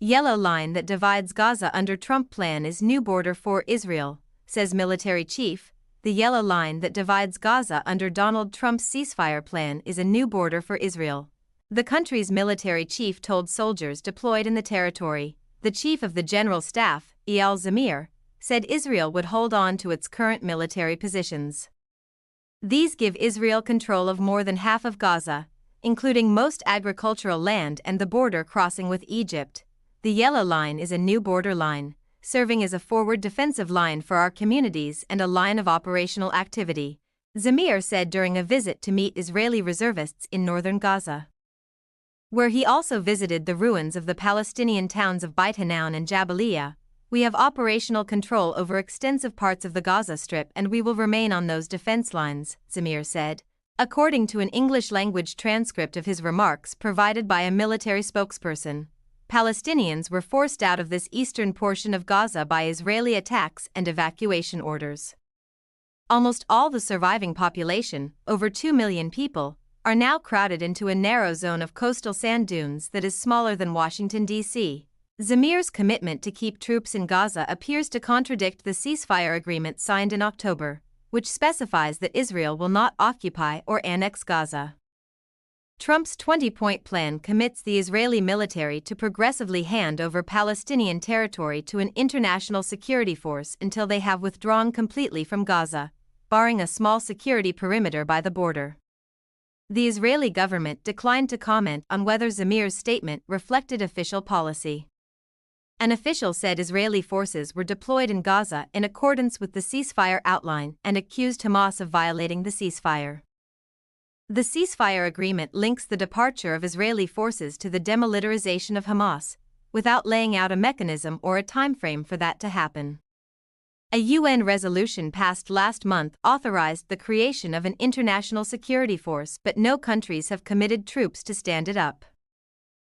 Yellow line that divides Gaza under Trump plan is new border for Israel, says military chief. The yellow line that divides Gaza under Donald Trump's ceasefire plan is a new border for Israel. The country's military chief told soldiers deployed in the territory. The chief of the general staff, Eyal Zamir, said Israel would hold on to its current military positions. These give Israel control of more than half of Gaza, including most agricultural land and the border crossing with Egypt. The yellow line is a new border line, serving as a forward defensive line for our communities and a line of operational activity, Zamir said during a visit to meet Israeli reservists in northern Gaza, where he also visited the ruins of the Palestinian towns of Beit Hanoun and Jabalia. We have operational control over extensive parts of the Gaza Strip and we will remain on those defense lines, Zamir said, according to an English-language transcript of his remarks provided by a military spokesperson. Palestinians were forced out of this eastern portion of Gaza by Israeli attacks and evacuation orders. Almost all the surviving population, over 2 million people, are now crowded into a narrow zone of coastal sand dunes that is smaller than Washington, D.C. Zamir's commitment to keep troops in Gaza appears to contradict the ceasefire agreement signed in October, which specifies that Israel will not occupy or annex Gaza. Trump's 20-point plan commits the Israeli military to progressively hand over Palestinian territory to an international security force until they have withdrawn completely from Gaza, barring a small security perimeter by the border. The Israeli government declined to comment on whether Zamir's statement reflected official policy. An official said Israeli forces were deployed in Gaza in accordance with the ceasefire outline and accused Hamas of violating the ceasefire. The ceasefire agreement links the departure of Israeli forces to the demilitarization of Hamas, without laying out a mechanism or a timeframe for that to happen. A UN resolution passed last month authorized the creation of an international security force, but no countries have committed troops to stand it up.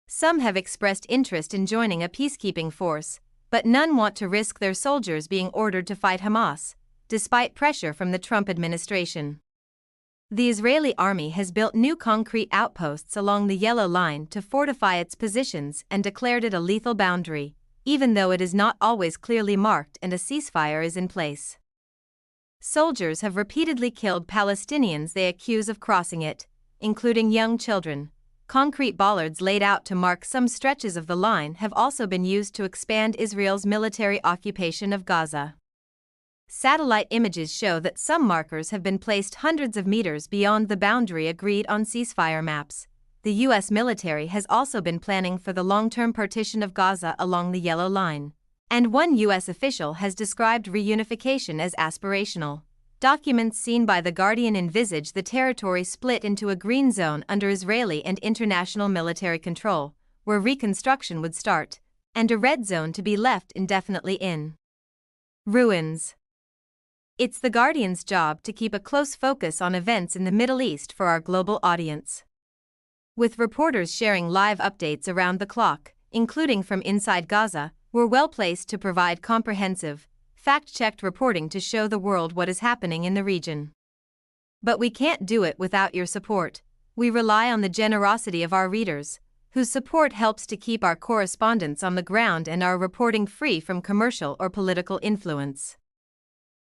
Some have expressed interest in joining a peacekeeping force, but none want to risk their soldiers being ordered to fight Hamas, despite pressure from the Trump administration. The Israeli army has built new concrete outposts along the Yellow Line to fortify its positions and declared it a lethal boundary, even though it is not always clearly marked and a ceasefire is in place. Soldiers have repeatedly killed Palestinians they accuse of crossing it, including young children. Concrete bollards laid out to mark some stretches of the line have also been used to expand Israel's military occupation of Gaza. Satellite images show that some markers have been placed hundreds of meters beyond the boundary agreed on ceasefire maps. The U.S. military has also been planning for the long-term partition of Gaza along the Yellow Line, and one U.S. official has described reunification as aspirational. Documents seen by The Guardian envisage the territory split into a green zone under Israeli and international military control, where reconstruction would start, and a red zone to be left indefinitely in ruins. It's The Guardian's job to keep a close focus on events in the Middle East for our global audience, with reporters sharing live updates around the clock, including from inside Gaza. We're well placed to provide comprehensive, fact-checked reporting to show the world what is happening in the region. But we can't do it without your support. We rely on the generosity of our readers, whose support helps to keep our correspondents on the ground and our reporting free from commercial or political influence.